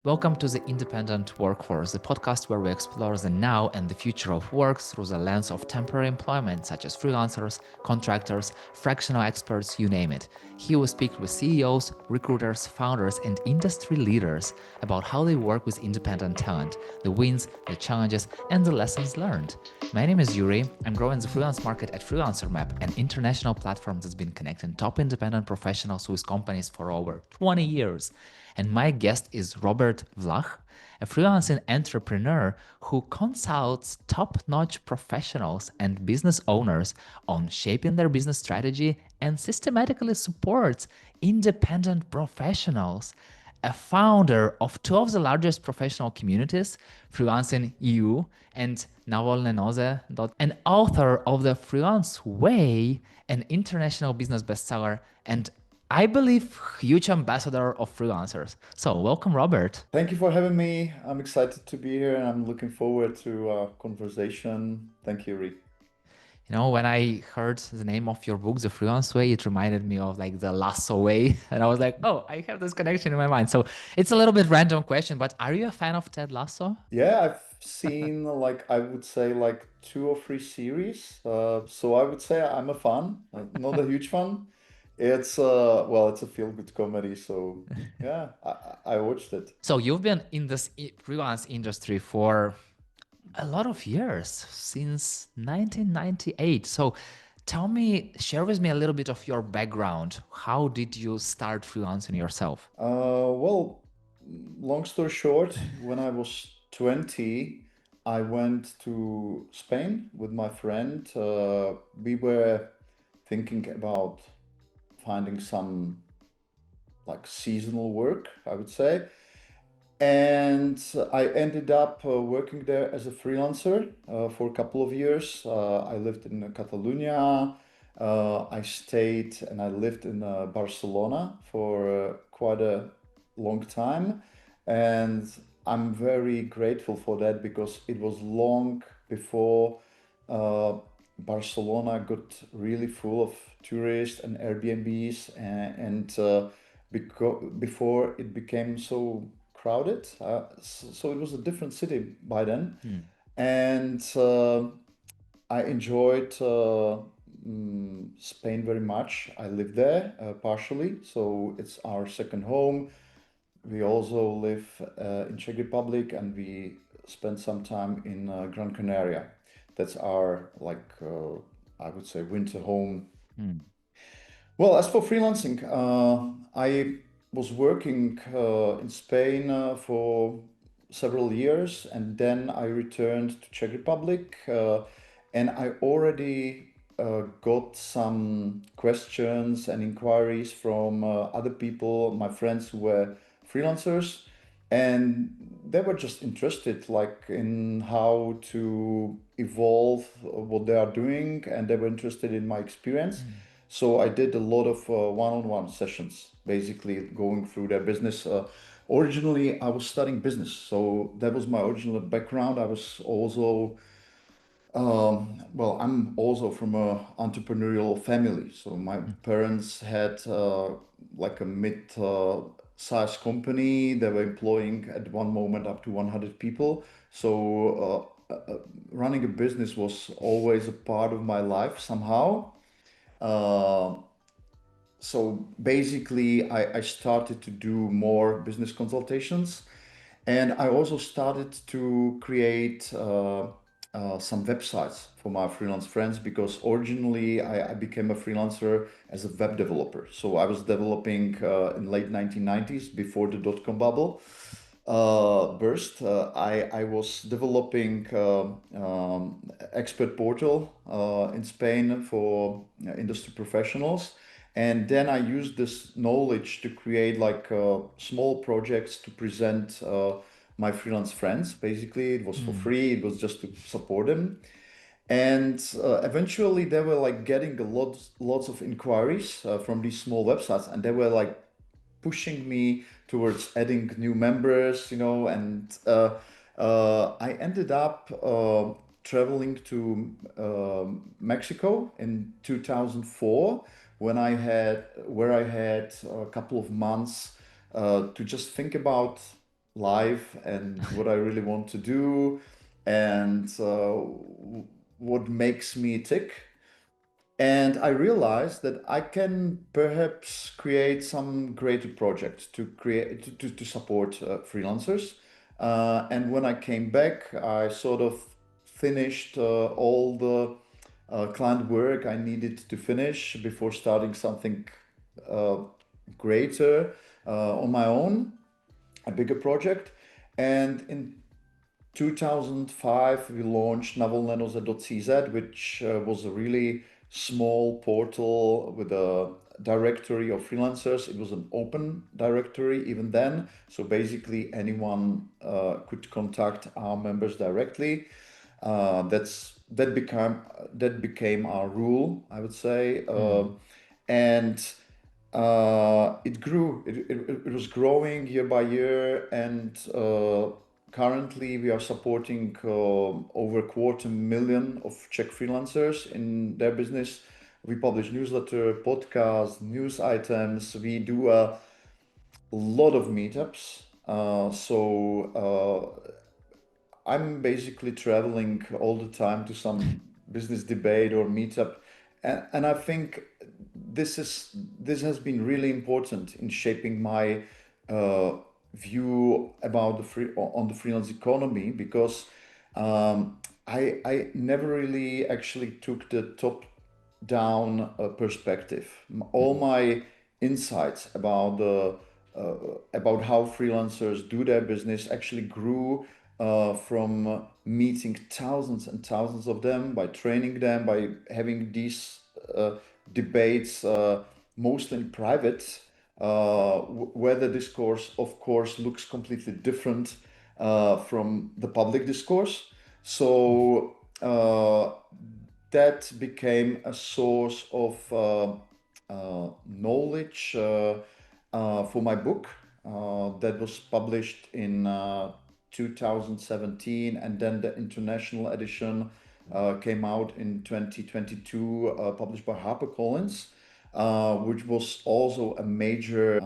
Welcome to the Independent Workforce, the podcast where we explore the now and the future of work through the lens of temporary employment, such as freelancers, contractors, fractional experts, you name it. Here we speak with CEOs, recruiters, founders, and industry leaders about how they work with independent talent, the wins, the challenges, and the lessons learned. My name is Yurii. I'm growing the freelance market at FreelancerMap, an international platform that's been connecting top independent professionals with companies for over 20 years. And my guest is Robert Vlach, a freelancing entrepreneur who consults top notch professionals and business owners on shaping their business strategy and systematically supports independent professionals. A founder of two of the largest professional communities, Freelancing.eu and Navolnenoze.cz, and author of the Freelance Way, an international business bestseller, and I believe huge ambassador of freelancers. So welcome, Robert. Thank you for having me. I'm excited to be here and I'm looking forward to our conversation. Thank you, Reed. When I heard the name of your book, The Freelance Way, it reminded me of like the Lasso Way. And I was like, oh, I have this connection in my mind. So it's a little bit random question, but are you a fan of Ted Lasso? Yeah, I've seen I would say like two or three series. So I would say I'm a fan, not a huge fan. It's a feel-good comedy. So yeah, I watched it. So you've been in this freelance industry for a lot of years, since 1998. So share with me a little bit of your background. How did you start freelancing yourself? Well, long story short, when I was 20, I went to Spain with my friend. We were thinking about finding some like seasonal work, I would say. And I ended up working there as a freelancer for a couple of years. I lived in Catalonia. I stayed and I lived in Barcelona for quite a long time. And I'm very grateful for that because it was long before uh, Barcelona got really full of tourists and Airbnbs before it became so crowded. So it was a different city by then, Hmm. and I enjoyed Spain very much. I lived there partially, so it's our second home. We also live in Czech Republic, and we spent some time in Gran Canaria. That's our I would say winter home. Hmm. Well, as for freelancing, I was working in Spain for several years, and then I returned to Czech Republic, and I already got some questions and inquiries from other people, my friends who were freelancers, and they were just interested, like in how to evolve what they are doing, and they were interested in my experience. Hmm. So I did a lot of one-on-one sessions, basically going through their business. Originally, I was studying business, so that was my original background. I was also, I'm also from a entrepreneurial family. So my Hmm. parents had like a mid-sized company. They were employing at one moment up to 100 people. So running a business was always a part of my life somehow. Uh, so basically, I started to do more business consultations, and I also started to create some websites for my freelance friends because originally I became a freelancer as a web developer. So I was developing in late 1990s before the dot-com bubble burst. I was developing expert portal in Spain for industry professionals. And then I used this knowledge to create small projects to present my freelance friends. Basically, it was for Hmm. free. It was just to support them. And eventually, they were like getting lots of inquiries from these small websites, and they were like pushing me towards adding new members, and I ended up traveling to Mexico in 2004 where I had a couple of months to just think about life and what I really want to do, and what makes me tick. And I realized that I can perhaps create some greater projects to create to support freelancers. And when I came back, I sort of finished all the client work I needed to finish before starting something uh, greater on my own, a bigger project. And in 2005, we launched Navolnenoze.cz, which was a really small portal with a directory of freelancers. It was an open directory even then. So basically, anyone could contact our members directly. That became our rule, I would say. Hmm. And it grew. It was growing year by year, and currently we are supporting over 250,000 of Czech freelancers in their business. We publish newsletter, podcast, news items. We do a lot of meetups. I'm basically traveling all the time to some business debate or meetup, and I think this has been really important in shaping my uh, view about on the freelance economy, because I never really actually took the top down perspective. All Hmm. my insights about how freelancers do their business actually grew from meeting thousands and thousands of them, by training them, by having these debates, mostly in private, where the discourse, of course, looks completely different from the public discourse. So that became a source of knowledge for my book that was published in 2017, and then the international edition came out in 2022, published by HarperCollins, which was also a major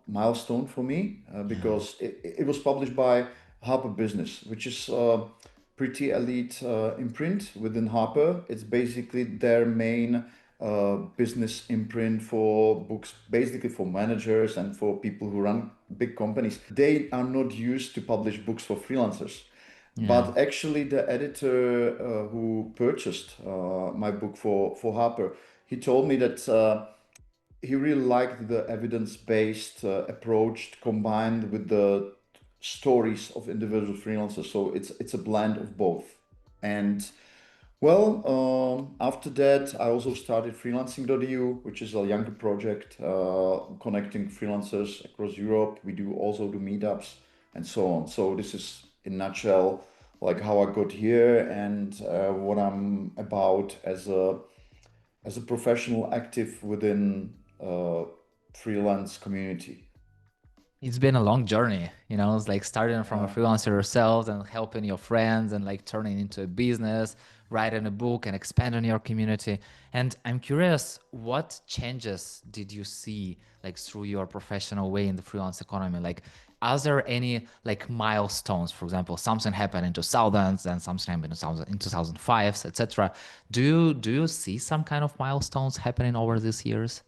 milestone for me Yeah. because it was published by Harper Business, which is pretty elite imprint within Harper. It's basically their main business imprint for books, basically for managers and for people who run big companies. They are not used to publish books for freelancers. Yeah. But actually, the editor who purchased my book for Harper, he told me that he really liked the evidence-based approach combined with the stories of individual freelancers. So it's a blend of both. And well, after that, I also started Freelancing.eu, which is a younger project connecting freelancers across Europe. We do also do meetups and so on. So this is in a nutshell like how I got here and what I'm about as a professional active within freelance community. It's been a long journey, it's like starting from a Yeah. freelancer yourself and helping your friends and like turning into a business, writing a book and expanding your community. And I'm curious, what changes did you see like through your professional way in the freelance economy? Like, are there any like milestones, for example, something happened in 2000s and something happened in 2005, etc. Do you see some kind of milestones happening over these years?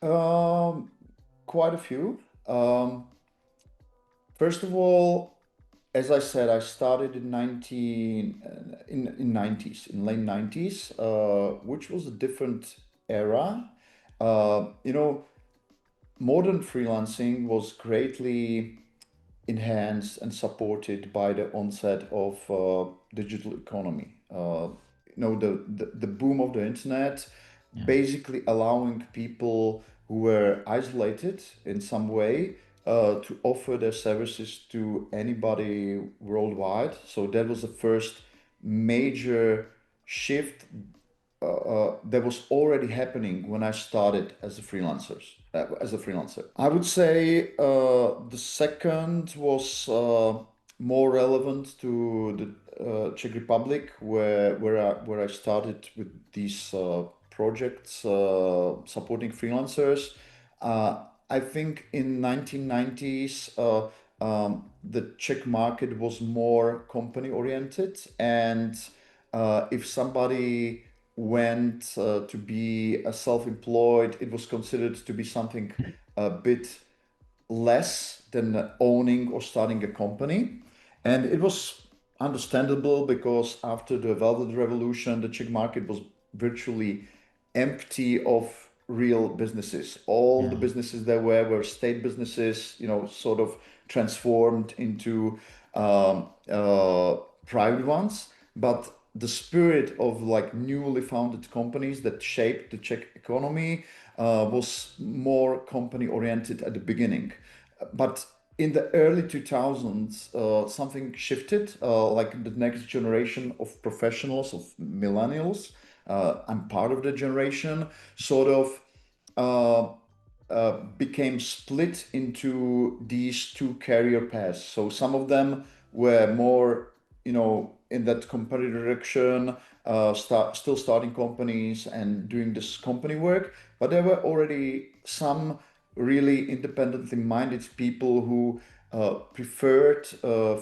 Um, Quite a few. First of all, as I said, I started in 90s, in late 90s, which was a different era. You know, modern freelancing was greatly enhanced and supported by the onset of digital economy. The boom of the internet, Yeah. basically allowing people who were isolated in some way to offer their services to anybody worldwide. So that was the first major shift that was already happening when I started as a freelancer. I would say the second was more relevant to the Czech Republic, where I started with these projects supporting freelancers. I think in 1990s the Czech market was more company oriented, and if somebody went to be a self-employed, it was considered to be something a bit less than owning or starting a company. And it was understandable because after the Velvet Revolution, the Czech market was virtually empty of real businesses. All the Yeah. businesses there were state businesses, sort of transformed into private ones. But the spirit of like newly founded companies that shaped the Czech economy was more company oriented at the beginning. But in the early 2000s, something shifted, like the next generation of professionals, of millennials. I'm part of the generation, sort of became split into these two career paths. So some of them were more, in that company direction, still starting companies and doing this company work. But there were already some really independently minded people who preferred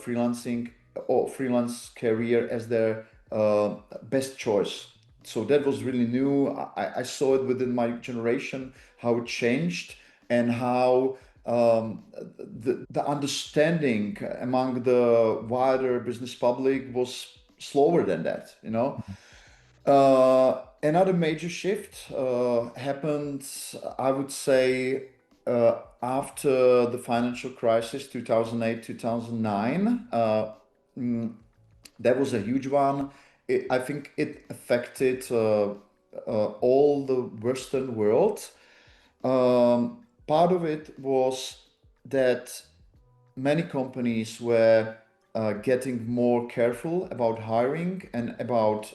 freelancing or freelance career as their best choice. So that was really new. I saw it within my generation, how it changed and how the understanding among the wider business public was slower than that, Another major shift happened, I would say, after the financial crisis, 2008, 2009. That was a huge one. I think it affected all the Western world. Part of it was that many companies were getting more careful about hiring and about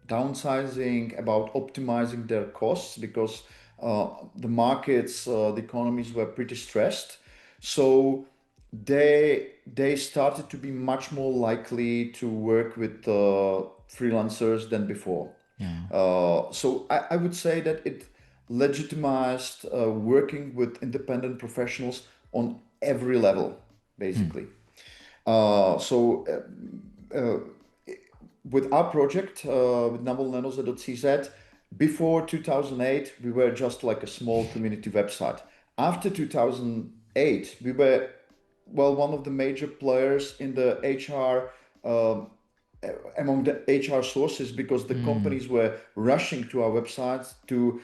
downsizing, about optimizing their costs because the markets, the economies were pretty stressed. So they started to be much more likely to work with freelancers than before. Yeah. So I would say that it legitimized working with independent professionals on every level, Hmm. basically. So with our project, with Navolnenoze.cz, before 2008, we were just like a small community website. After 2008, we were, well, one of the major players in the HR, among the HR sources, because the Hmm. companies were rushing to our websites to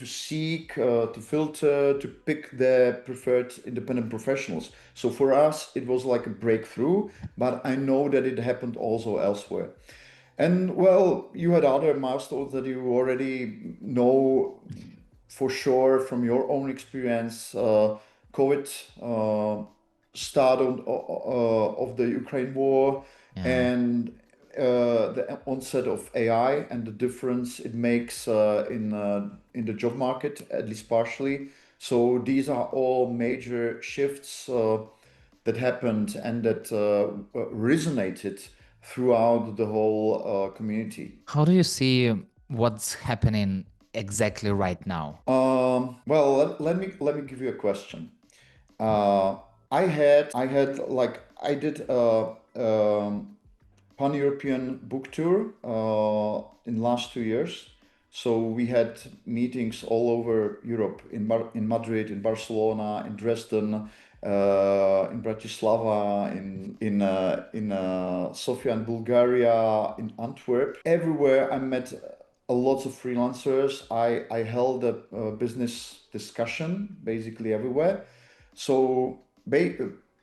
seek, to filter, to pick their preferred independent professionals. So for us, it was like a breakthrough, but I know that it happened also elsewhere. And well, you had other milestones that you already know for sure from your own experience. COVID, start of the Ukraine war, Yeah. and the onset of AI and the difference it makes in the job market, at least partially. So these are all major shifts that happened and that resonated throughout the whole community. How do you see what's happening exactly right now? Well, let me give you a question. Uh, I had like I did a pan-European book tour in last 2 years. So we had meetings all over Europe, in Madrid, in Barcelona, in Dresden, in Bratislava, in Sofia in Bulgaria, in Antwerp. Everywhere I met a lot of freelancers. I held a business discussion basically everywhere. So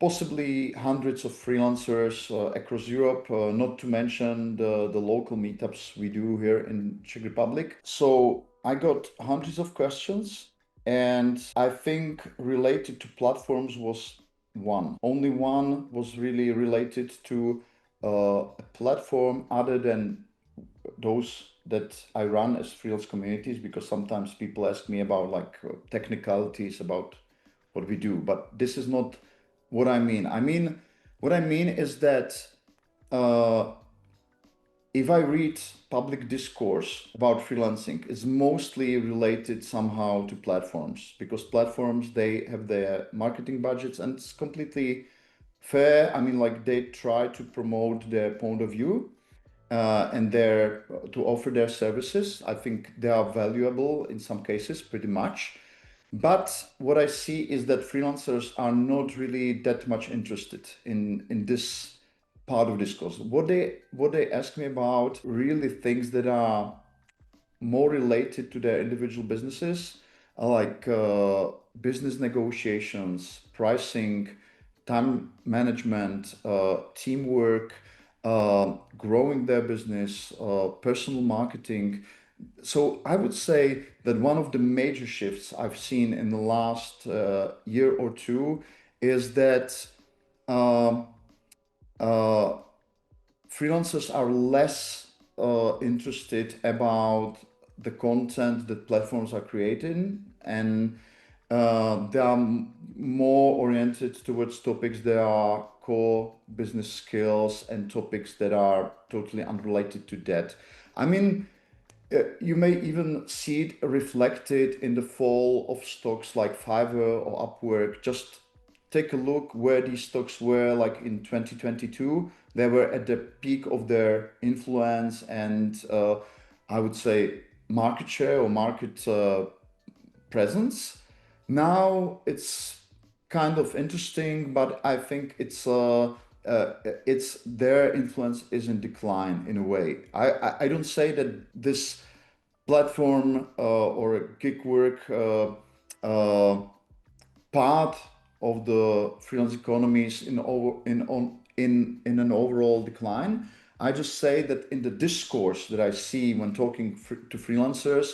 possibly hundreds of freelancers across Europe, not to mention the local meetups we do here in Czech Republic. So I got hundreds of questions, and I think related to platforms was one. Only one was really related to a platform other than those that I run as freelance communities, because sometimes people ask me about like technicalities about what we do, but this is not what I mean. What I mean is that uh, if I read public discourse about freelancing, it's mostly related somehow to platforms, because platforms, they have their marketing budgets, and it's completely fair. I mean, like they try to promote their point of view and their to offer their services. I think they are valuable in some cases, pretty much. But what I see is that freelancers are not really that much interested in this part of discourse. What they ask me about really things that are more related to their individual businesses, like business negotiations, pricing, time management, teamwork, growing their business, personal marketing. So I would say that one of the major shifts I've seen in the last year or two is that um, uh, freelancers are less interested about the content that platforms are creating, and they are more oriented towards topics that are core business skills and topics that are totally unrelated to that. I mean, you may even see it reflected in the fall of stocks like Fiverr or Upwork. Just take a look where these stocks were like in 2022. They were at the peak of their influence and I would say market share or market presence. Now it's kind of interesting, but I think it's their influence is in decline in a way. I don't say that this platform or a gig work uh, part of the freelance economy is in an overall decline. I just say that in the discourse that I see when talking to freelancers,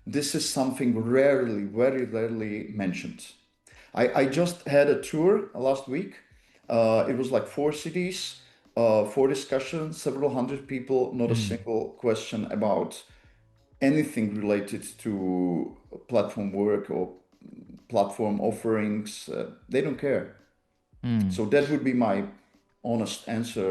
this is something rarely, very rarely mentioned. I just had a tour last week. It was like 4 cities, 4 discussions, several hundred people, not a Mm, single question about anything related to platform work or platform offerings. They don't care. mm, So that would be my honest answer.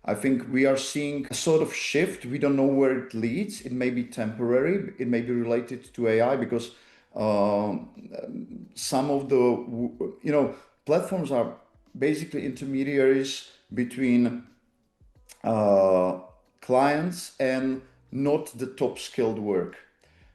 I think we are seeing a sort of shift. We don't know where it leads. It may be temporary. It may be related to AI because um, some of the platforms are basically intermediaries between uh, clients and not the top skilled work.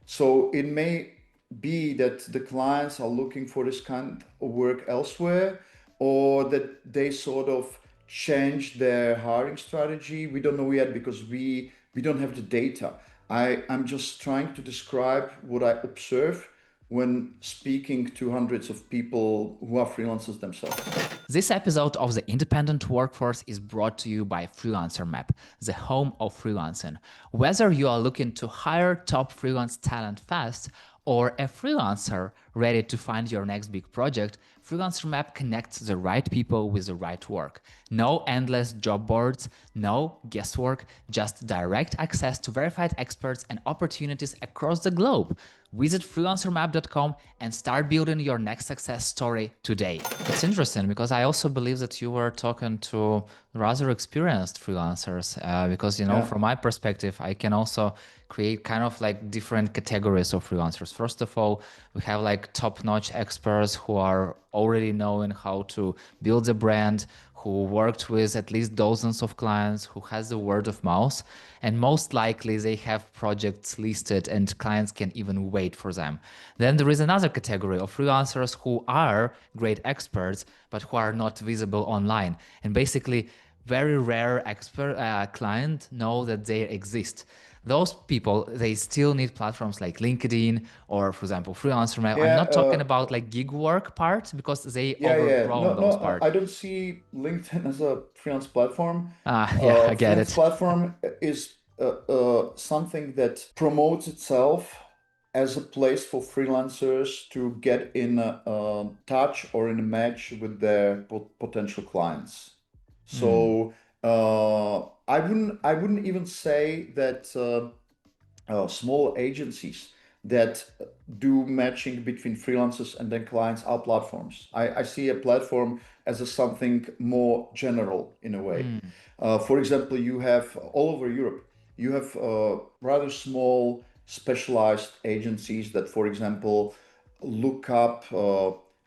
So it may be that the clients are looking for this kind of work elsewhere, or that they sort of change their hiring strategy. We don't know yet because we don't have the data. I'm just trying to describe what I observe when speaking to hundreds of people who are freelancers themselves. This episode of The Independent Workforce is brought to you by Freelancer Map, the home of freelancing. Whether you are looking to hire top freelance talent fast or a freelancer ready to find your next big project, Freelancer Map connects the right people with the right work. No endless job boards, no guesswork, just direct access to verified experts and opportunities across the globe. Visit freelancermap.com and start building your next success story today. It's interesting because I also believe that you were talking to rather experienced freelancers because, Yeah. from my perspective, I can also create kind of like different categories of freelancers. First of all, we have like top-notch experts who are already knowing how to build a brand, who worked with at least dozens of clients, who has the word of mouth, and most likely they have projects listed and clients can even wait for them. Then there is another category of freelancers who are great experts, but who are not visible online. And basically, very rare expert client know that they exist. Those people, they still need platforms like LinkedIn or, for example, Freelancer Mail. I'm Yeah, not talking about like gig work part because they yeah. overgrown No, those no, part. I don't see LinkedIn as a freelance platform. Ah, yeah, I get Freelance it. platform is something that promotes itself as a place for freelancers to get in a touch or in a match with their potential clients. Hmm. So I wouldn't even say that small agencies that do matching between freelancers and then clients are platforms. I see a platform as a something more general in a way. Hmm. For example, you have all over Europe, you have rather small specialized agencies that, for example, look up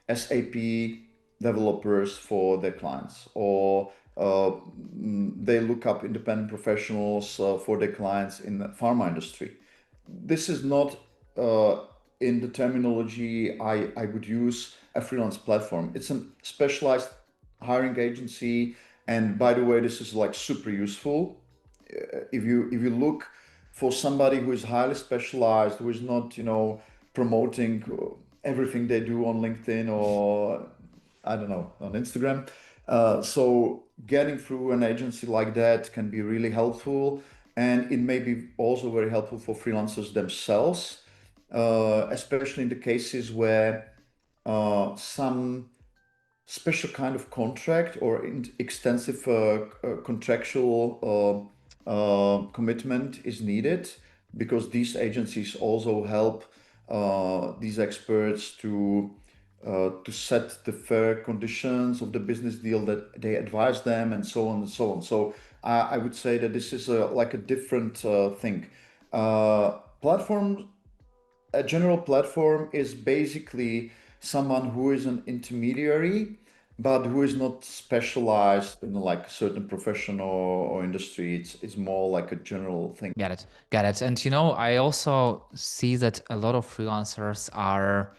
SAP developers for their clients, or they look up independent professionals for their clients in the pharma industry. This is not in the terminology I would use a freelance platform. It's a specialized hiring agency, and by the way, this is like super useful. If you look for somebody who is highly specialized, who is not, promoting everything they do on LinkedIn or I don't know, on Instagram. So getting through an agency like that can be really helpful, and it may be also very helpful for freelancers themselves, especially in the cases where some special kind of contract or extensive contractual commitment is needed, because these agencies also help these experts to set the fair conditions of the business deal that they advise them, and so on and so on. So I would say that this is like a different thing. Platform A general platform is basically someone who is an intermediary, but who is not specialized in like a certain profession or industry. It's more like a general thing. Get it. Get it. And I also see that a lot of freelancers are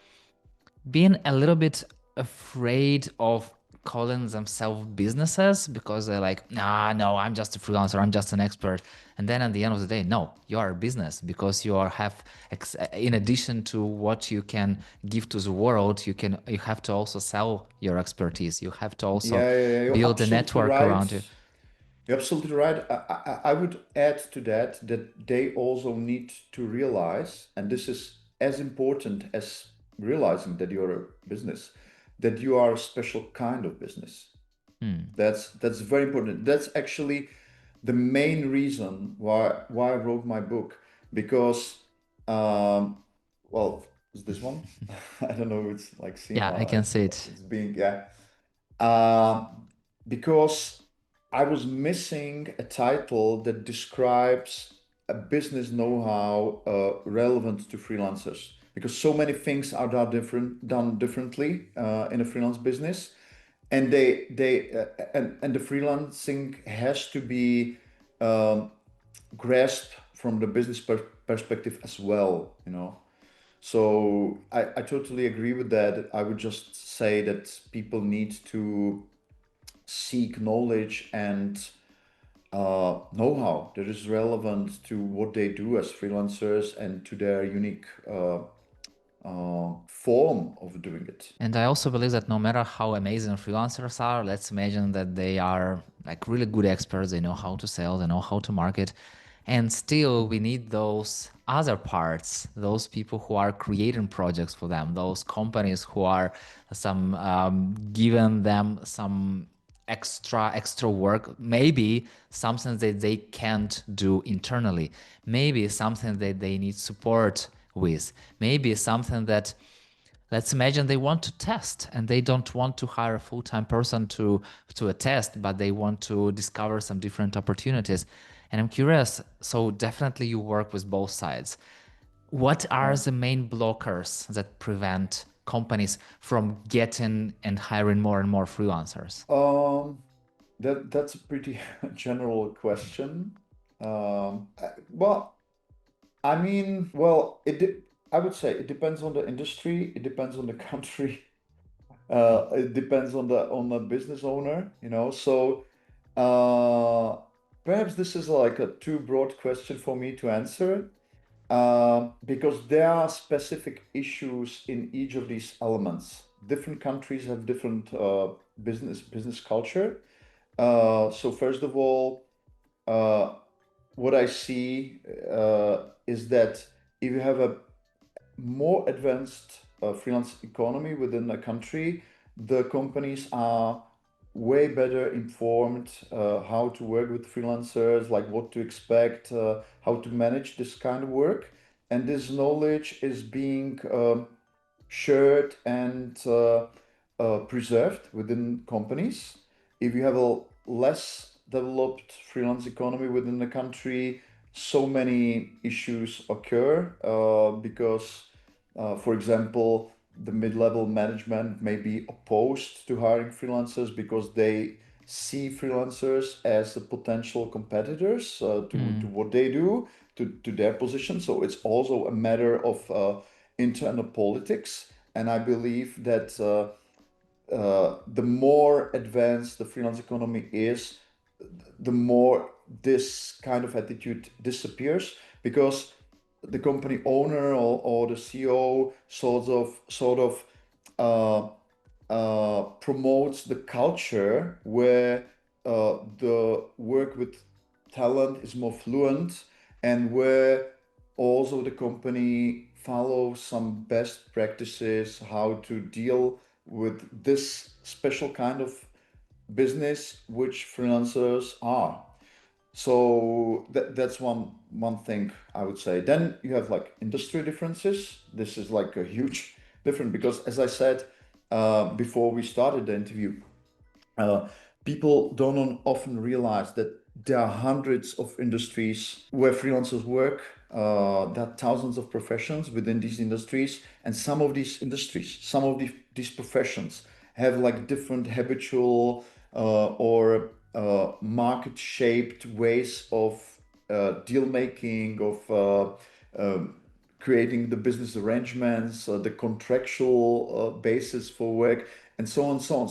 being a little bit afraid of calling themselves businesses because they're like, nah, no, I'm just a freelancer, I'm just an expert. And then at the end of the day, no, you are a business because in addition to what you can give to the world, you have to also sell your expertise. You have to also Yeah, yeah, yeah, you're build a absolutely network right. around you. You're absolutely right. I would add to that they also need to realize, and this is as important as realizing that you're a business, that you are a special kind of business. Hmm. That's very important. That's actually the main reason why I wrote my book, because well, is this one? I don't know if it's like seen Yeah, I now. can see it. It's being, yeah. Because I was missing a title that describes a business know-how relevant to freelancers. Because so many things are done differently in a freelance business, and and the freelancing has to be um, grasped from the business perspective as well. So I totally agree with that. I would just say that people need to seek knowledge and know-how that is relevant to what they do as freelancers and to their unique form of doing it. And I also believe that no matter how amazing freelancers are, let's imagine that they are like really good experts, they know how to sell, they know how to market. And still, we need those other parts, those people who are creating projects for them, those companies who are giving them some extra work, maybe something that they can't do internally, maybe something that they need support with, maybe something that, let's imagine, they want to test and they don't want to hire a full-time person to a test, but they want to discover some different opportunities. And I'm curious, so definitely you work with both sides. What are Yeah. the main blockers that prevent companies from getting and hiring more and more freelancers? Um, that's a pretty general question. Well, I mean, I would say it depends on the industry, it depends on the country, it depends on the business owner. So uh, perhaps this is like a too broad question for me to answer, because there are specific issues in each of these elements. Different countries have different business culture. So first of all, uh, what I see is that if you have a more advanced freelance economy within a country, the companies are way better informed how to work with freelancers, like what to expect, how to manage this kind of work. And this knowledge is being shared and preserved within companies. If you have a less developed freelance economy within the country, so many issues occur because, for example, the mid-level management may be opposed to hiring freelancers because they see freelancers as the potential competitors to Mm. what they do, to their position. So it's also a matter of internal politics. And I believe that the more advanced the freelance economy is, the more this kind of attitude disappears because the company owner or the CEO sort of uh, promotes the culture where the work with talent is more fluent and where also the company follows some best practices how to deal with this special kind of business which freelancers are. So that's one thing I would say. Then you have like industry differences. This is like a huge difference because as I said before we started the interview, uh, people don't often realize that there are hundreds of industries where freelancers work. There are thousands of professions within these industries, and some of these industries, some of these professions have like different habitual or market-shaped ways of deal making, of creating the business arrangements, the contractual basis for work, and so on, so on.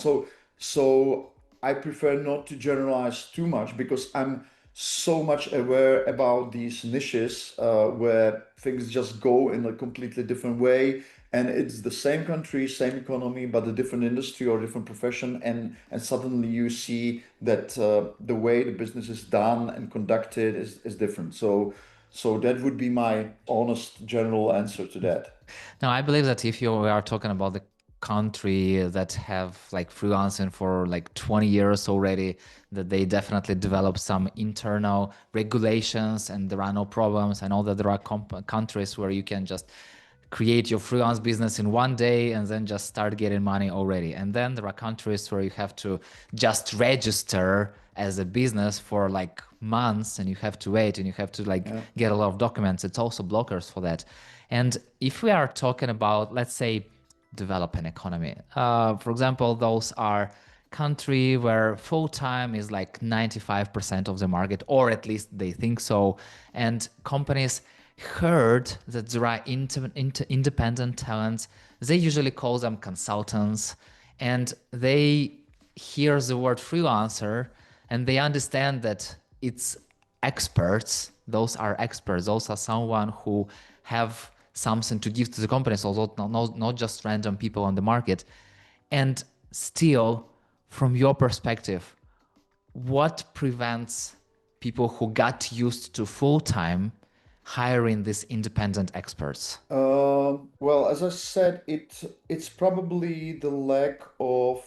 So I prefer not to generalize too much because I'm so much aware about these niches where things just go in a completely different way, and it's the same country, same economy, but a different industry or different profession, and suddenly you see that the way the business is done and conducted is different. So that would be my honest general answer to that. Now, I believe that if you are talking about the country that have like freelancing for like 20 years already, that they definitely develop some internal regulations and there are no problems. I know that there are countries where you can just create your freelance business in one day and then just start getting money already. And then there are countries where you have to just register as a business for like months and you have to wait and you have to like Yeah. get a lot of documents. It's also blockers for that. And if we are talking about, let's say, developing economy, for example, those are country where full time is like 95% of the market, or at least they think so. And companies heard that there are independent talents. They usually call them consultants, and they hear the word freelancer and they understand that it's experts. Those are experts. Those are someone who have something to give to the companies, although not just random people on the market. And still, from your perspective, what prevents people who got used to full time hiring these independent experts? Well, as I said, it's probably the lack of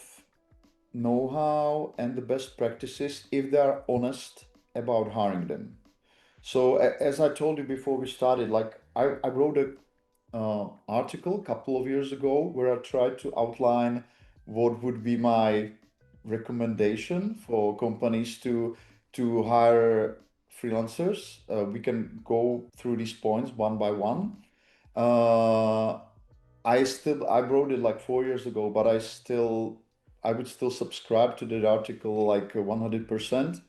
know-how and the best practices if they are honest about hiring them. So as I told you before we started, like I wrote a article a couple of years ago where I tried to outline what would be my recommendation for companies to hire freelancers. We can go through these points one by one. Uh, I wrote it like 4 years ago, but I would still subscribe to that article like 100%.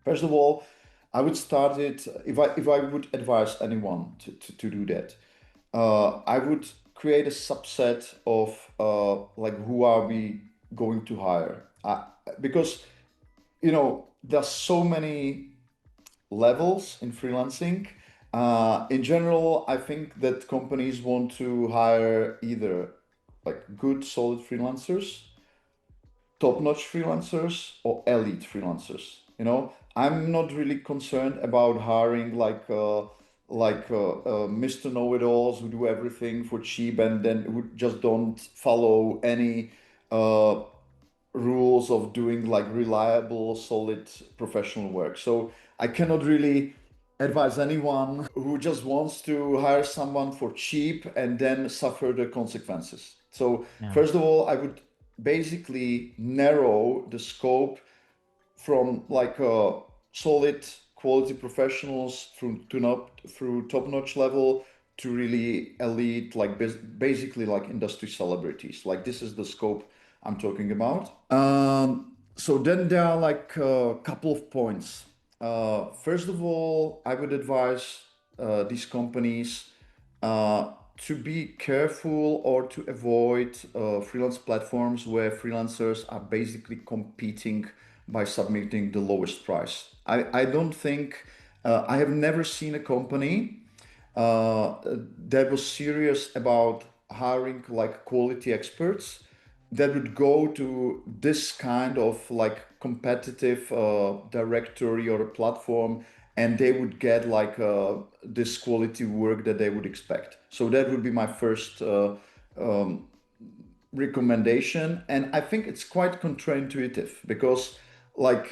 First of all, I would start it if I would advise anyone to do that. I would create a subset of like who are we going to hire? Because there's so many levels in freelancing. In general, I think that companies want to hire either like good, solid freelancers, top-notch freelancers, or elite freelancers. I'm not really concerned about hiring Mr. Know-it-alls who do everything for cheap and then who just don't follow any uh, rules of doing like reliable, solid professional work. So I cannot really advise anyone who just wants to hire someone for cheap and then suffer the consequences. So Yeah. first of all, I would basically narrow the scope from like solid quality professionals through top-notch level to really elite, like basically like industry celebrities. Like this is the scope I'm talking about. So then there are like a couple of points. First of all, I would advise these companies to be careful or to avoid freelance platforms where freelancers are basically competing by submitting the lowest price. I don't think, I have never seen a company uh, that was serious about hiring like quality experts that would go to this kind of like competitive directory or a platform, and they would get like this quality work that they would expect. So that would be my first um, recommendation, and I think it's quite counterintuitive because like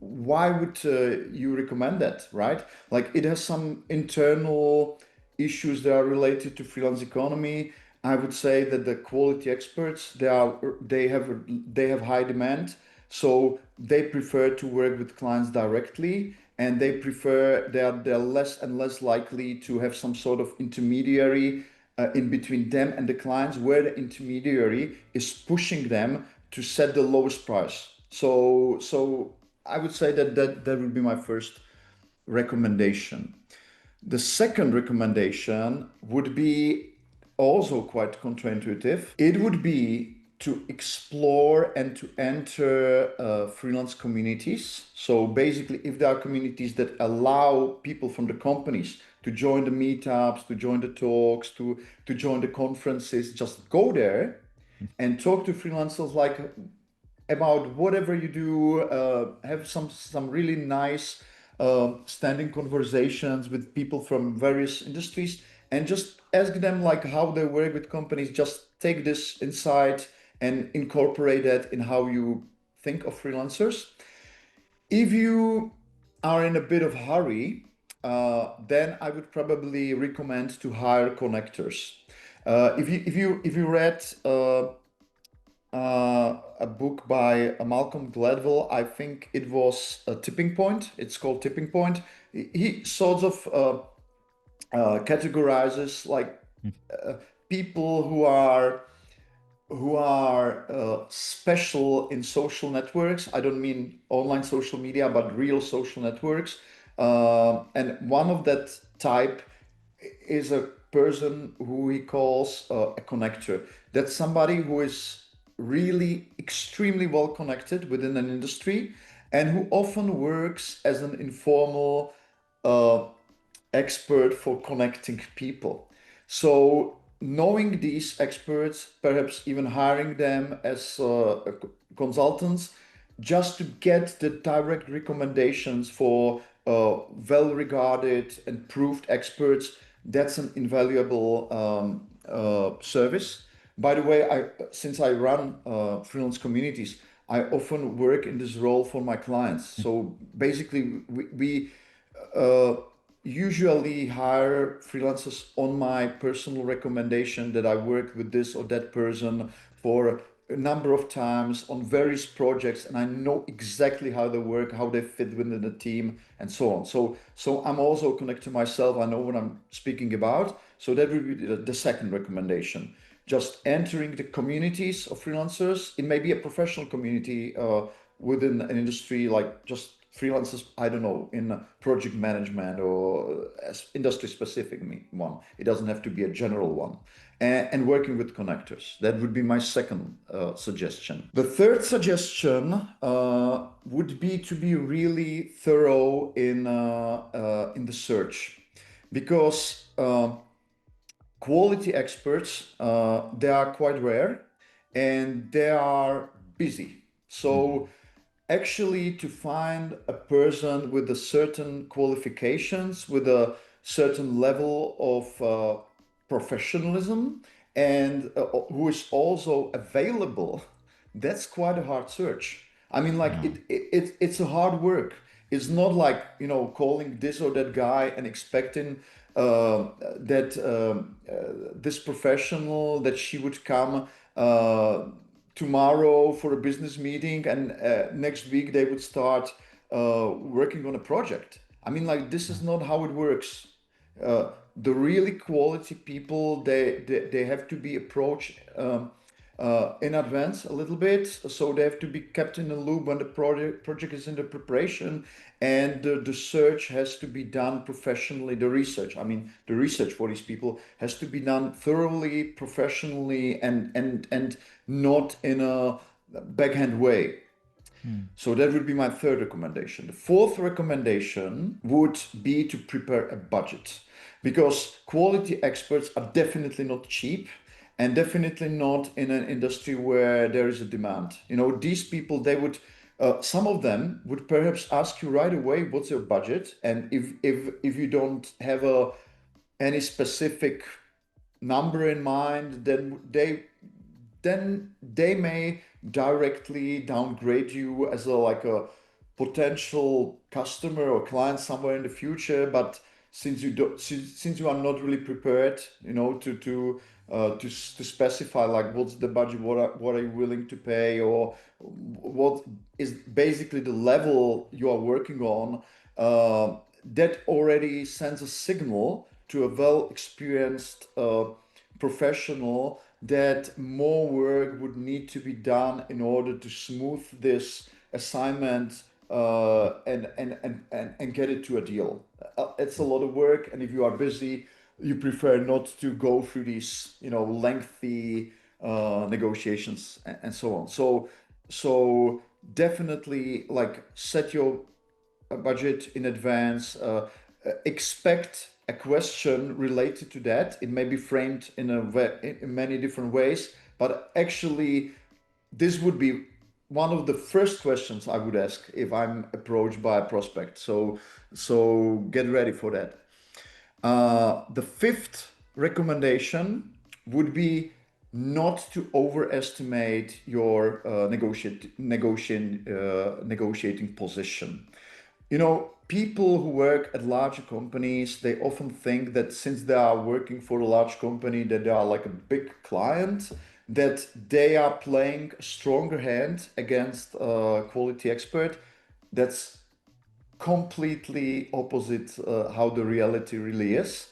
why would you recommend that, right? Like it has some internal issues that are related to freelance economy. I would say that the quality experts, they have high demand, so they prefer to work with clients directly, and they're less and less likely to have some sort of intermediary in between them and the clients, where the intermediary is pushing them to set the lowest price. So I would say that would be my first recommendation. The second recommendation would be also quite counterintuitive. It would be to explore and to enter freelance communities. So basically, if there are communities that allow people from the companies to join the meetups, to join the talks, to join the conferences, just go there and talk to freelancers like about whatever you do. Have some really nice standing conversations with people from various industries, and just ask them like how they work with companies. Just take this insight and incorporate that in how you think of freelancers. If you are in a bit of hurry, then I would probably recommend to hire connectors. If you read a book by Malcolm Gladwell. I think it was a Tipping Point. It's called Tipping Point. He sort of categorizes like people who are special in social networks. I don't mean online social media, but real social networks. And one of that type is a person who he calls a connector. That's somebody who is really extremely well connected within an industry and who often works as an informal uh, expert for connecting people. So knowing these experts, perhaps even hiring them as consultants, just to get the direct recommendations for well-regarded and proved experts, that's an invaluable service. By the way, since I run freelance communities, I often work in this role for my clients. So basically, we uh, usually hire freelancers on my personal recommendation that I worked with this or that person for a number of times on various projects, and I know exactly how they work, how they fit within the team, and so on. So I'm also connected to myself. I know what I'm speaking about. So that would be the second recommendation. Just entering the communities of freelancers. It may be a professional community within an industry, like just freelancers, I don't know, in project management or industry specific one. It doesn't have to be a general one. And working with connectors. That would be my second suggestion. The third suggestion would be to be really thorough in the search, because quality experts, they are quite rare and they are busy. So actually, to find a person with a certain qualifications, with a certain level of professionalism, and who is also available, that's quite a hard search. I mean, like Yeah. it's a hard work. It's not like, calling this or that guy and expecting that this professional, that she would come tomorrow for a business meeting, and next week they would start working on a project. I mean, like this is not how it works. the really quality people, they have to be approached in advance a little bit. So they have to be kept in the loop when the project is in the preparation, and the search has to be done professionally. The research, I mean, the research for these people has to be done thoroughly, professionally, and not in a backhand way. So that would be my third recommendation. The fourth recommendation would be to prepare a budget, because quality experts are definitely not cheap, and definitely not in an industry where there is a demand. You know, these people, they would, some of them would perhaps ask you right away, what's your budget? And if you don't have any specific number in mind, then they may directly downgrade you as a like a potential customer or client somewhere in the future. But since you are not really prepared, you know, to specify like what's the budget, what are you willing to pay, or what is basically the level you are working on, that already sends a signal to a well experienced professional that more work would need to be done in order to smooth this assignment, and get it to a deal. It's a lot of work, and if you are busy, you prefer not to go through these, you know, lengthy negotiations and so on. So definitely like set your a budget in advance. Expect a question related to that. It may be framed in many different ways, but actually, this would be one of the first questions I would ask if I'm approached by a prospect. So get ready for that. The fifth recommendation would be not to overestimate your negotiating position. You know, people who work at larger companies, they often think that since they are working for a large company, that they are like a big client, that they are playing a stronger hand against a quality expert. That's completely opposite how the reality really is.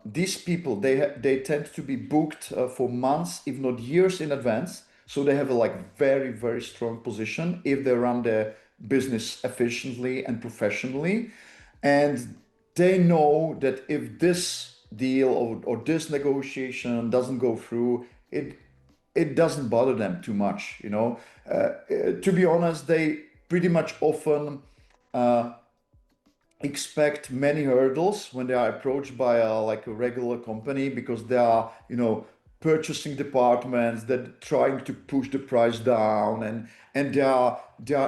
These people, they tend to be booked for months, if not years in advance. So they have a like very, very strong position if they run their business efficiently and professionally. And they know that if this deal or this negotiation doesn't go through, it doesn't bother them too much, you know. To be honest, they pretty much often uh, expect many hurdles when they are approached by like a regular company, because there are, you know, purchasing departments that trying to push the price down, and they are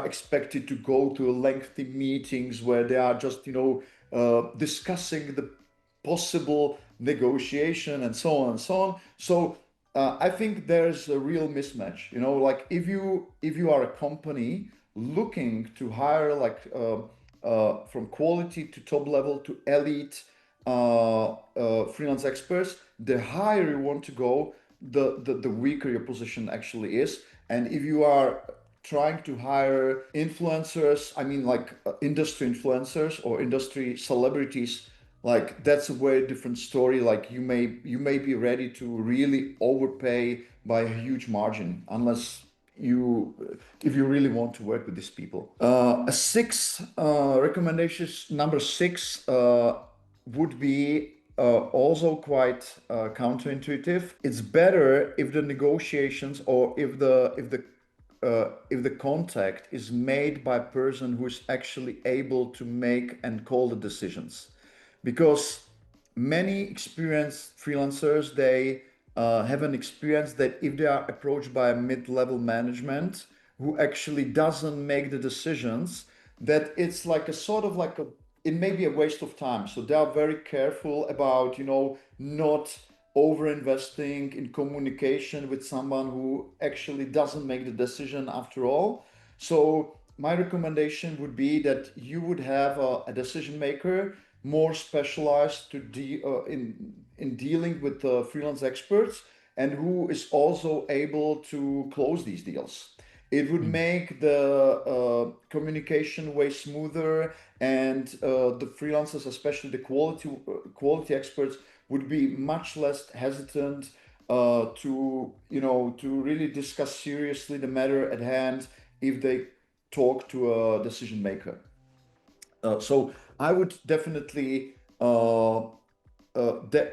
expected to go to lengthy meetings where they are just, you know, discussing the possible negotiation and so on and so on. So I think there's a real mismatch. You know, like if you are a company looking to hire like from quality to top level to elite freelance experts, the higher you want to go, the weaker your position actually is. And if you are trying to hire influencers, I mean like industry influencers or industry celebrities, like that's a very different story. Like you may be ready to really overpay by a huge margin, unless you if you really want to work with these people. A six recommendations number six would be also quite counterintuitive. It's better if the negotiations, or if the contact is made by a person who is actually able to make and call the decisions, because many experienced freelancers, they have an experience that if they are approached by a mid-level management who actually doesn't make the decisions, that it's like a sort of like a it may be a waste of time. So they are very careful about, you know, not over investing in communication with someone who actually doesn't make the decision after all. So my recommendation would be that you would have a decision maker more specialized in dealing with freelance experts, and who is also able to close these deals. It would Mm. make the communication way smoother, and the freelancers, especially the quality experts, would be much less hesitant to to really discuss seriously the matter at hand if they talk to a decision maker. So I would definitely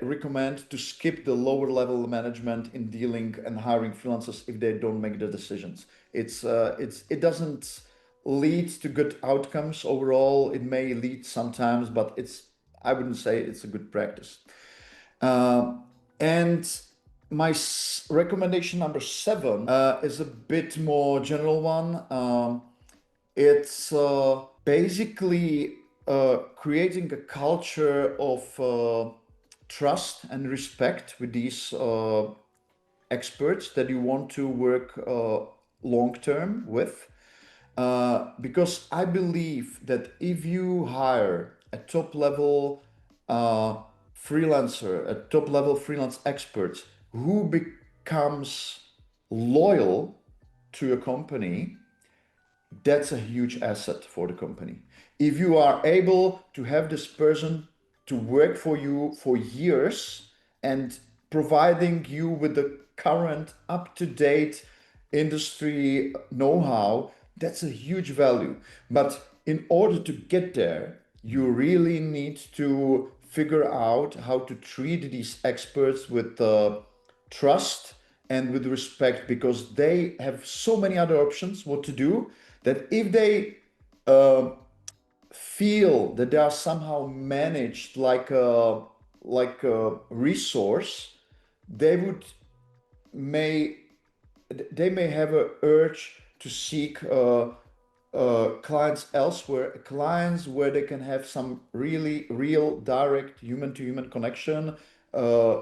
recommend to skip the lower level management in dealing and hiring freelancers if they don't make the decisions. It doesn't lead to good outcomes overall. It may lead sometimes, but I wouldn't say it's a good practice. Uh, and my recommendation number 7 is a bit more general one. It's basically creating a culture of trust and respect with these experts that you want to work long term with. Because I believe that if you hire a top level uh, freelancer, a top level freelance expert who becomes loyal to a company, that's a huge asset for the company. If you are able to have this person to work for you for years and providing you with the current up to date industry know how, that's a huge value. But in order to get there, you really need to figure out how to treat these experts with trust and with respect, because they have so many other options what to do, that if they uh, feel that they are somehow managed like a resource, they would may they may have a urge to seek clients elsewhere, clients where they can have some really real, direct human-to-human connection,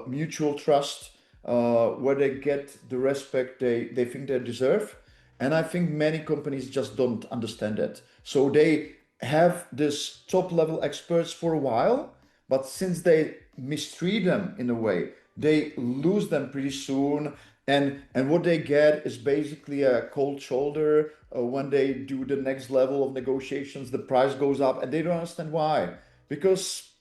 mutual trust, where they get the respect they think they deserve. And I think many companies just don't understand that. So they have this top level experts for a while, but since they mistreat them in a way, they lose them pretty soon. And what they get is basically a cold shoulder. When they do the next level of negotiations, the price goes up, and they don't understand why. Because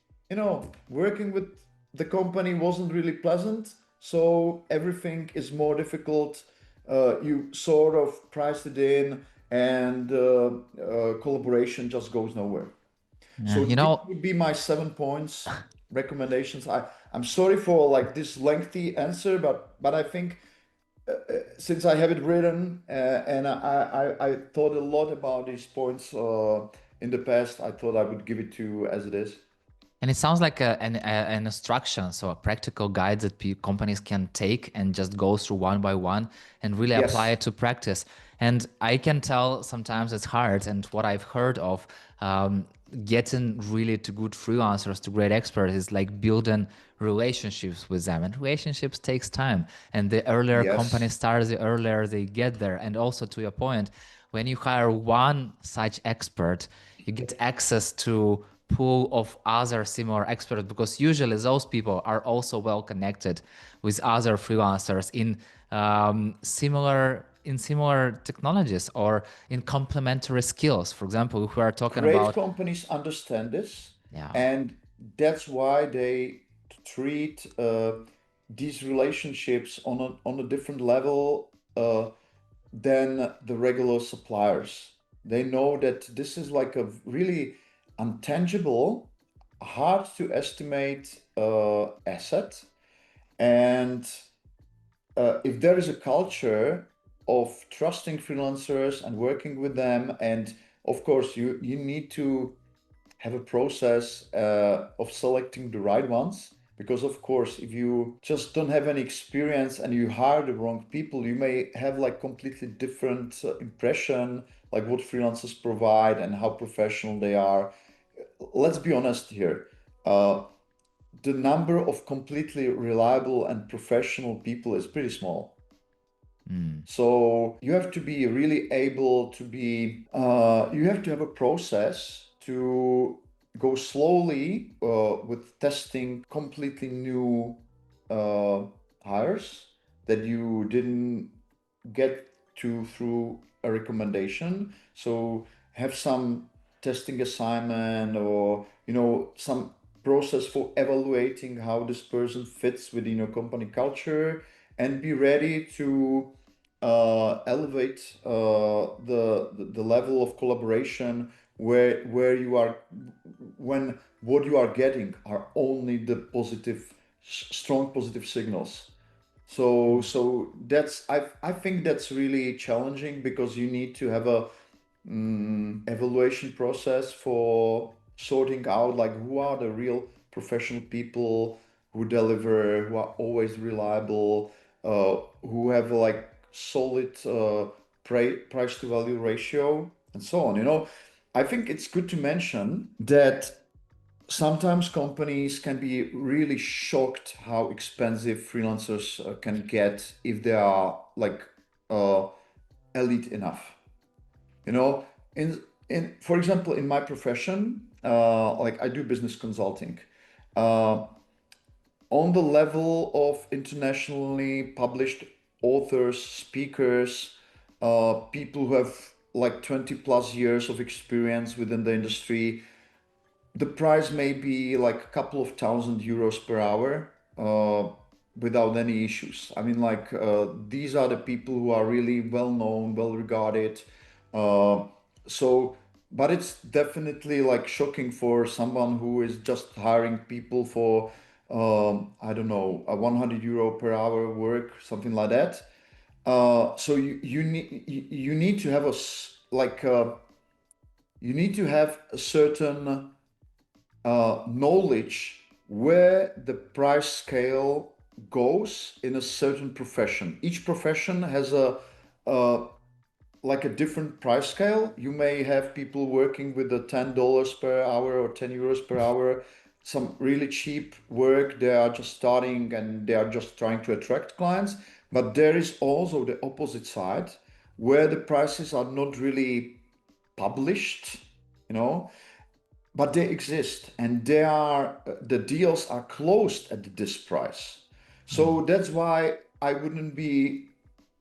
working with the company wasn't really pleasant, so everything is more difficult. You sort of priced it in, and collaboration just goes nowhere. Yeah, So these would be my 7 points recommendations. I'm sorry for like this lengthy answer, but I think since I have it written, and I thought a lot about these points in the past, I thought I would give it to you as it is. and it sounds like an instruction, so a practical guide that companies can take and just go through one by one and really apply Yes, it to practice. And I can tell sometimes it's hard. And what I've heard of getting really to good freelancers, to great experts, is like building relationships with them. And relationships takes time. And the earlier company yes, starts, the earlier they get there. And also to your point, when you hire one such expert, you get access to pool of other similar experts, because usually those people are also well connected with other freelancers in similar technologies or in complementary skills. For example, if we are talking great about, companies understand this, yeah, and that's why they treat these relationships on a different level than the regular suppliers. They know that this is like a really untangible, hard to estimate asset. And if there is a culture of trusting freelancers and working with them, and of course, you need to have a process of selecting the right ones. Because of course, if you just don't have any experience and you hire the wrong people, you may have like completely different impression, like what freelancers provide and how professional they are. Let's be honest here. The number of completely reliable and professional people is pretty small. mm, So you have to be really able to be, you have to have a process to go slowly with testing completely new uh, hires that you didn't get to through a recommendation. So have some testing assignment, or some process for evaluating how this person fits within your company culture, and be ready to elevate the level of collaboration, where you are, when what you are getting are only the positive, strong positive signals. So that's, I think that's really challenging, because you need to have a evaluation process for sorting out like who are the real professional people who deliver, who are always reliable, who have like solid price to value ratio, and so on. I think it's good to mention that sometimes companies can be really shocked how expensive freelancers can get if they are like uh, elite enough. You know, in for example, in my profession, like I do business consulting. Uh, on the level of internationally published authors, speakers, people who have like 20 plus years of experience within the industry, the price may be like a couple of thousand euros per hour, without any issues. I mean, like these are the people who are really well known, well regarded. Uh, so, but it's definitely like shocking for someone who is just hiring people for, I don't know, a 100 euro per hour work, something like that. So you need to have you need to have a certain knowledge where the price scale goes in a certain profession. Each profession has a like a different price scale. You may have people working with the $10 per hour or 10 euros per hour, some really cheap work. They are just starting and they are just trying to attract clients. But there is also the opposite side, where the prices are not really published, you know, but they exist, and they are the deals are closed at this price. So that's why I wouldn't be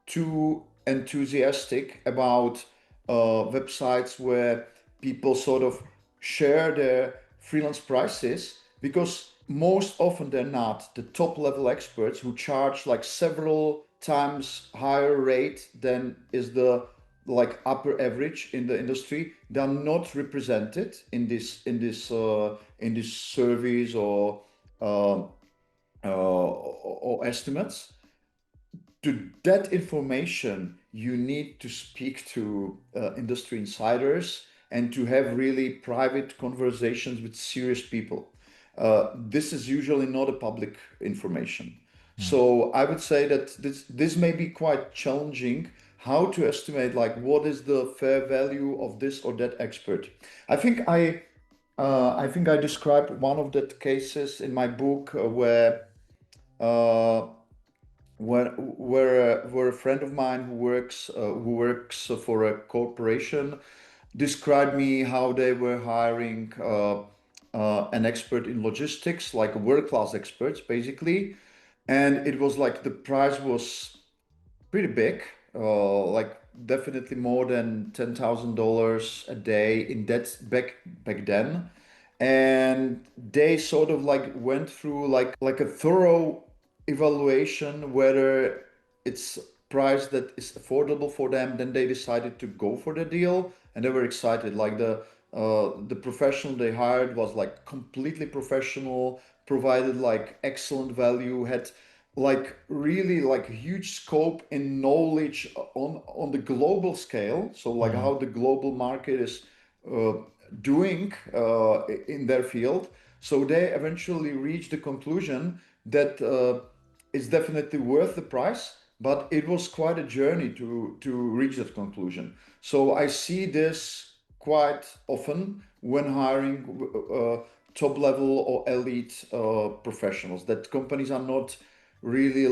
too enthusiastic about websites where people sort of share their freelance prices, because most often than not, the top level experts who charge like several times higher rate than is the like upper average in the industry, they're not represented in this surveys or estimates. To that information, you need to speak to industry insiders and to have really private conversations with serious people. This is usually not a public information. So I would say that this may be quite challenging, how to estimate like what is the fair value of this or that expert. I think I described one of the cases in my book, uh, where a friend of mine who works for a corporation described me how they were hiring an expert in logistics, like a world class expert, basically, and it was like the price was pretty big, like definitely more than $10,000 a day in that back then. And they sort of like went through like a thorough evaluation whether it's price that is affordable for them. Then they decided to go for the deal, and they were excited. Like the professional they hired was like completely professional, provided like excellent value, had like really like huge scope in knowledge on the global scale. So like how the global market is uh, doing in their field. So they eventually reached the conclusion that it's definitely worth the price, but it was quite a journey to reach that conclusion. So I see this quite often when hiring top level or elite professionals, that companies are not really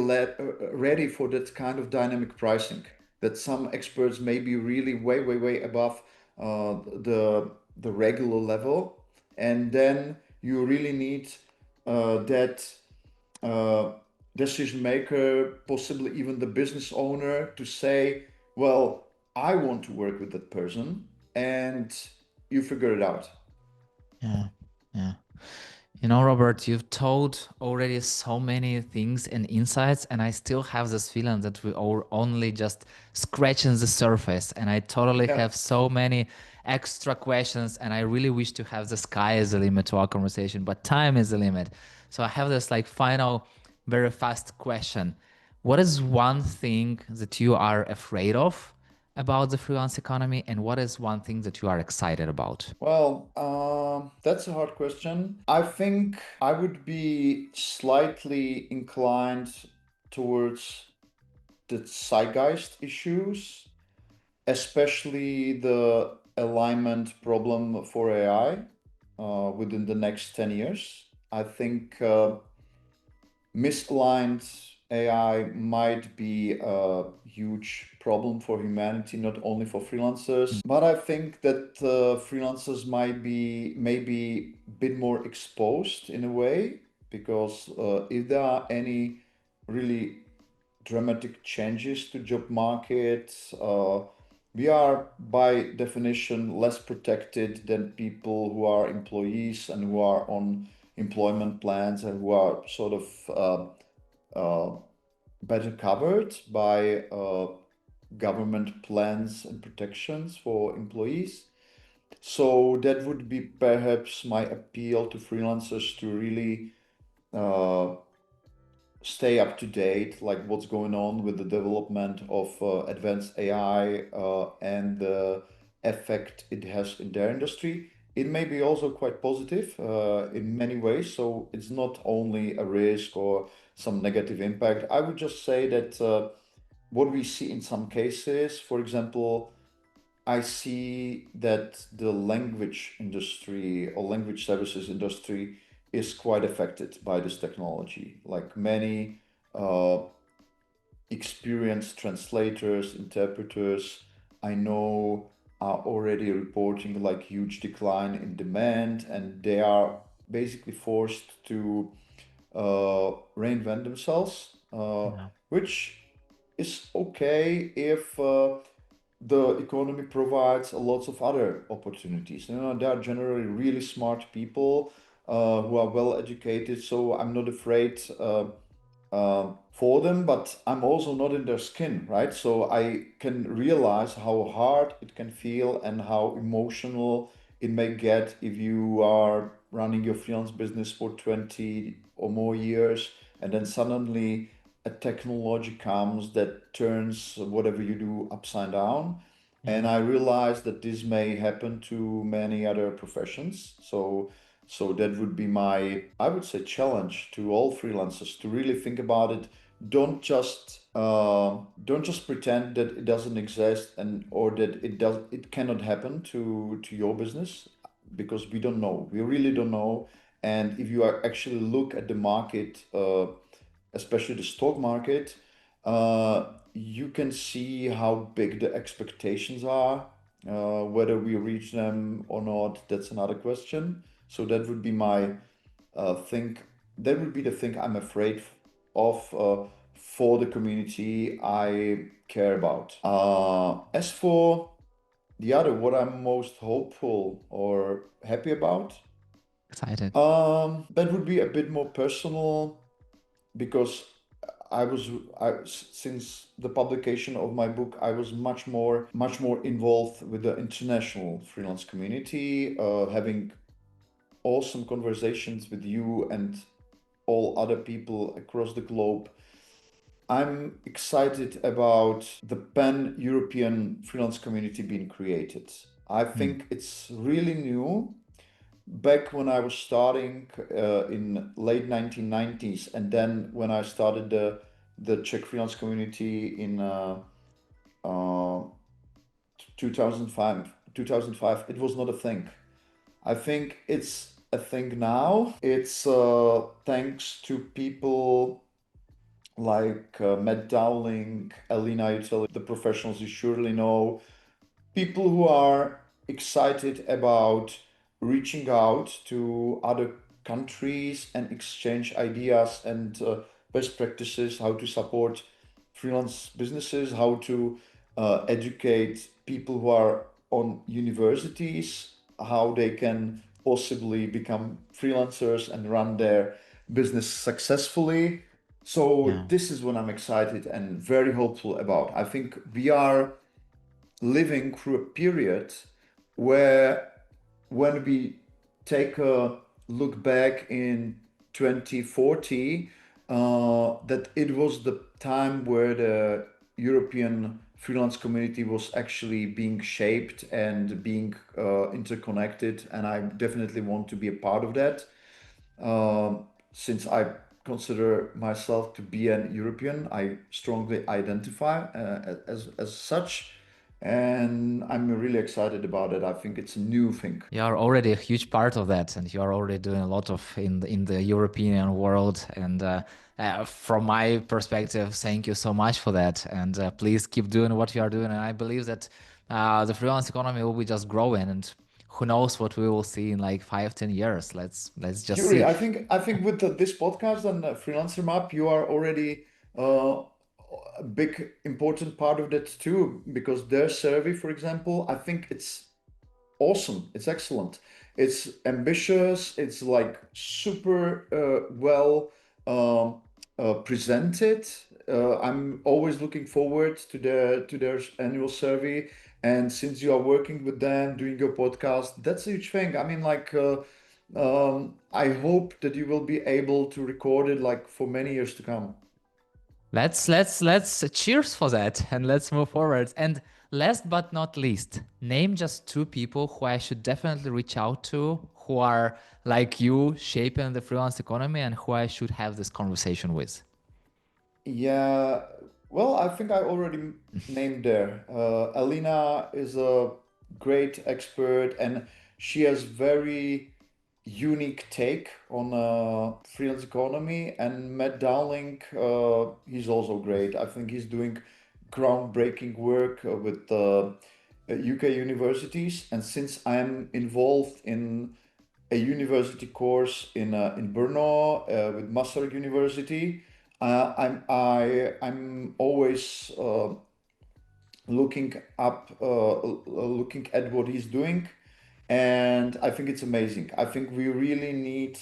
ready for that kind of dynamic pricing. That some experts may be really way above the regular level, and then you really need that uh, decision maker, possibly even the business owner, to say, well, I want to work with that person, and you figure it out. Yeah. Yeah. Robert, you've told already so many things and insights, and I still have this feeling that we are only just scratching the surface. And I totally Yeah. have so many extra questions, and I really wish to have the sky as a limit to our conversation, but time is the limit. So I have this like final, very fast question. What is one thing that you are afraid of about the freelance economy, and what is one thing that you are excited about? Well, that's a hard question. I think I would be slightly inclined towards the zeitgeist issues, especially the alignment problem for AI within the next 10 years. I think misaligned AI might be a huge problem for humanity, not only for freelancers. But I think that freelancers might be maybe a bit more exposed in a way, because if there are any really dramatic changes to job market, we are by definition less protected than people who are employees and who are on employment plans and who are sort of better covered by government plans and protections for employees. So that would be perhaps my appeal to freelancers, to really uh, stay up to date, like what's going on with the development of advanced AI and the effect it has in their industry. It may be also quite positive in many ways, so it's not only a risk or some negative impact. I would just say that what we see in some cases, for example, I see that the language industry or language services industry is quite affected by this technology. Like many uh, experienced translators, interpreters, I know are already reporting like huge decline in demand, and they are basically forced to reinvent themselves, Yeah. which is okay if the economy provides lots of other opportunities. There are generally really smart people who are well educated, so I'm not afraid for them, but I'm also not in their skin, right? So I can realize how hard it can feel and how emotional it may get if you are running your freelance business for 20 or more years, and then suddenly a technology comes that turns whatever you do upside down. And Yeah. I realize that this may happen to many other professions. So that would be my, I would say, challenge to all freelancers to really think about it. Don't just pretend that it doesn't exist, and or that it cannot happen to your business, because we don't know. We really don't know. And if you are actually look at the market, especially the stock market, you can see how big the expectations are. Whether we reach them or not, that's another question. So that would be my thing. That would be the thing I'm afraid of for the community I care about. As for the other, what I'm most hopeful or happy about, Excited. that would be a bit more personal, because I was since the publication of my book, I was much more involved with the international freelance community, having awesome conversations with you and all other people across the globe. I'm excited about the pan-European freelance community being created. I Mm. think it's really new. Back when I was starting in late 1990s, and then when I started the Czech freelance community in uh, 2005, 2005, it was not a thing. I think it's a thing now. It's thanks to people like Matt Dowling, Alina Utel, the professionals you surely know, people who are excited about reaching out to other countries and exchange ideas and best practices, how to support freelance businesses, how to educate people who are on universities how they can possibly become freelancers and run their business successfully. So Yeah. this is what I'm excited and very hopeful about. I think we are living through a period where when we take a look back in 2040, that it was the time where the European freelance community was actually being shaped and being interconnected, and I definitely want to be a part of that. Since I consider myself to be an European, I strongly identify as such, and I'm really excited about it. I think it's a new thing. You are already a huge part of that, and you are already doing a lot of in the European world. And from my perspective, thank you so much for that. And please keep doing what you are doing. And I believe that the freelance economy will be just growing, and who knows what we will see in like 5, 10 years. Let's just Yuri, see. I think with this podcast and Freelancer Map, you are already uh, a big important part of that too, because their survey, for example, I think it's awesome. It's excellent. It's ambitious. It's like super well um, presented. I'm always looking forward to their annual survey. And since you are working with them, doing your podcast, that's a huge thing. I mean, like, I hope that you will be able to record it like for many years to come. Let's cheers for that and let's move forward. And last but not least, name just two people who I should definitely reach out to who are like you shaping the freelance economy and who I should have this conversation with. Yeah, well, I think I already named there. Alina is a great expert and she has very unique take on freelance economy. And Matt Dowling, he's also great. I think he's doing groundbreaking work with UK universities. And since I'm involved in a university course in Brno with Maastricht University. I'm always looking at what he's doing, and I think it's amazing. I think we really need.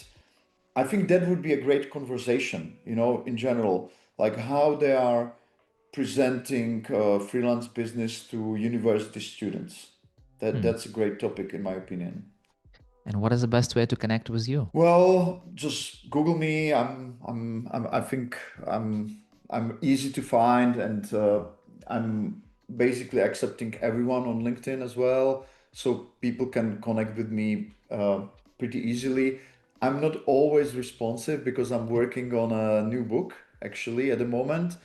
I think that would be a great conversation, in general, like how they are presenting freelance business to university students. Hmm. That's a great topic, in my opinion. And what is the best way to connect with you? Well, just Google me. I think I'm easy to find, and I'm basically accepting everyone on LinkedIn as well, so people can connect with me pretty easily. I'm not always responsive because I'm working on a new book actually at the moment,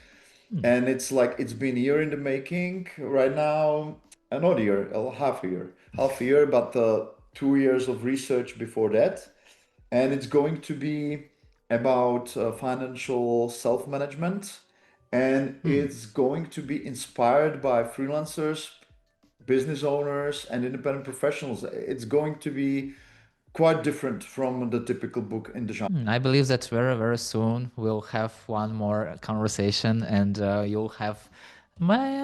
Hmm. and it's like it's been a year in the making right now, not a year, half a year, but 2 years of research before that, and it's going to be about financial self-management, and Hmm. it's going to be inspired by freelancers, business owners, and independent professionals. It's going to be quite different from the typical book in the genre. I believe that very, very soon we'll have one more conversation and you'll have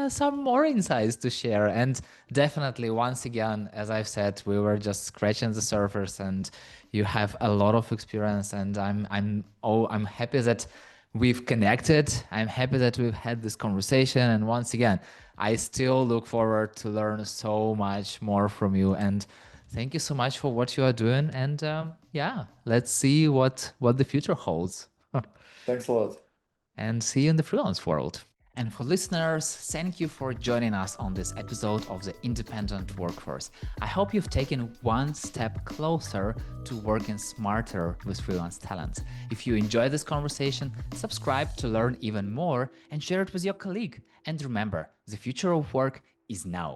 some more insights to share. And definitely, once again, as I've said, we were just scratching the surface and you have a lot of experience. And I'm happy that we've connected. I'm happy that we've had this conversation. And once again, I still look forward to learn so much more from you. And thank you so much for what you are doing. And yeah, let's see what the future holds. Thanks a lot. And see you in the freelance world. And for listeners, thank you for joining us on this episode of the Independent Workforce. I hope you've taken one step closer to working smarter with freelance talent. If you enjoyed this conversation, subscribe to learn even more and share it with your colleague. And remember, the future of work is now.